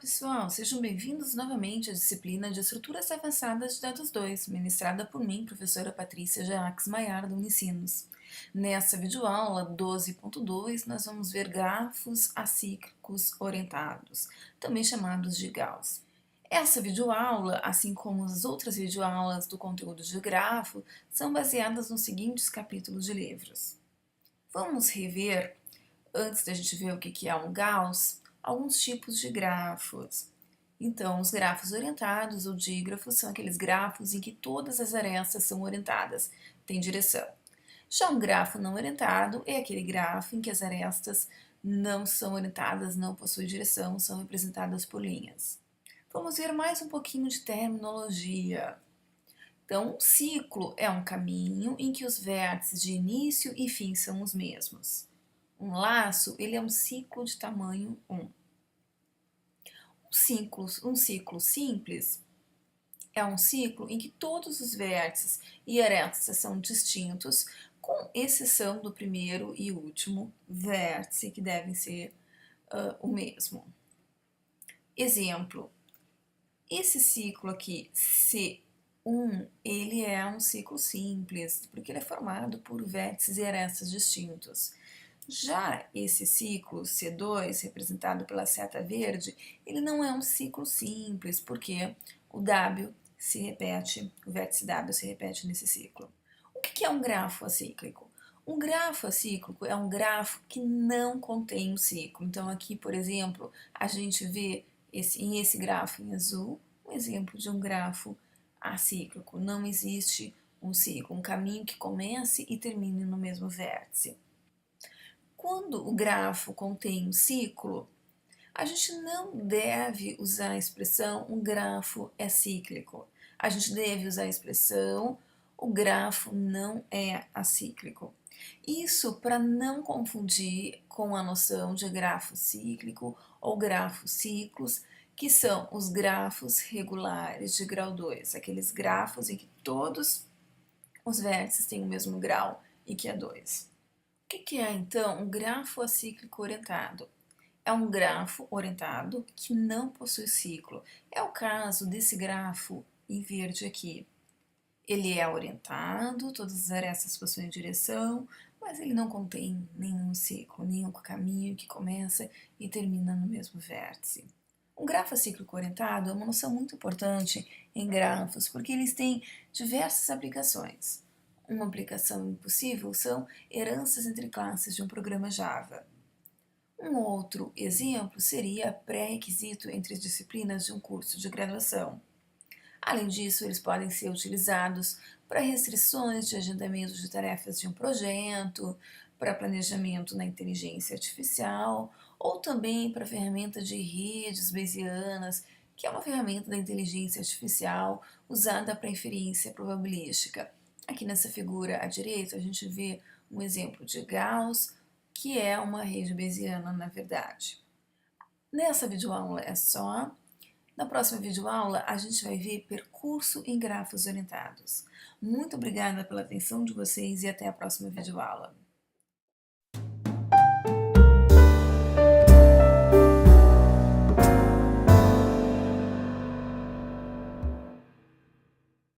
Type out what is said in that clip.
pessoal, sejam bem-vindos novamente à disciplina de Estruturas Avançadas de Dados 2, ministrada por mim, professora Patrícia Jacques Maiar, do Unicinos. Nessa videoaula 12.2, nós vamos ver grafos acíclicos orientados, também chamados de Gauss. Essa videoaula, assim como as outras videoaulas do conteúdo de grafo, são baseadas nos seguintes capítulos de livros. Vamos rever, antes da gente ver o que é um Gauss, alguns tipos de grafos. Então, os grafos orientados ou dígrafos são aqueles grafos em que todas as arestas são orientadas, tem direção. Já um grafo não orientado é aquele grafo em que as arestas não são orientadas, não possuem direção, são representadas por linhas. Vamos ver mais um pouquinho de terminologia. Então, um ciclo é um caminho em que os vértices de início e fim são os mesmos. Um laço, ele é um ciclo de tamanho 1. Um ciclo simples é um ciclo em que todos os vértices e arestas são distintos, com exceção do primeiro e último vértice, que devem ser o mesmo. Exemplo, esse ciclo aqui, C1, ele é um ciclo simples, porque ele é formado por vértices e arestas distintos. Já esse ciclo C2, representado pela seta verde, ele não é um ciclo simples, porque o W se repete, o vértice W se repete nesse ciclo. O que é um grafo acíclico? Um grafo acíclico é um grafo que não contém um ciclo. Então aqui, por exemplo, a gente vê em esse grafo em azul, um exemplo de um grafo acíclico. Não existe um ciclo, um caminho que comece e termine no mesmo vértice. Quando o grafo contém um ciclo, a gente não deve usar a expressão um grafo é cíclico. A gente deve usar a expressão o grafo não é acíclico. Isso para não confundir com a noção de grafo cíclico ou grafos ciclos, que são os grafos regulares de grau 2, aqueles grafos em que todos os vértices têm o mesmo grau e que é 2. O que é, então, um grafo acíclico orientado? É um grafo orientado que não possui ciclo. É o caso desse grafo em verde aqui. Ele é orientado, todas as arestas possuem direção, mas ele não contém nenhum ciclo, nenhum caminho que começa e termina no mesmo vértice. Um grafo acíclico orientado é uma noção muito importante em grafos, porque eles têm diversas aplicações. Uma aplicação possível são heranças entre classes de um programa Java. Um outro exemplo seria pré-requisito entre as disciplinas de um curso de graduação. Além disso, eles podem ser utilizados para restrições de agendamento de tarefas de um projeto, para planejamento na inteligência artificial, ou também para a ferramenta de redes bayesianas, que é uma ferramenta da inteligência artificial usada para inferência probabilística. Aqui nessa figura à direita, a gente vê um exemplo de Gauss, que é uma rede bayesiana, na verdade. Nessa videoaula é só. Na próxima videoaula, a gente vai ver percurso em grafos orientados. Muito obrigada pela atenção de vocês e até a próxima videoaula.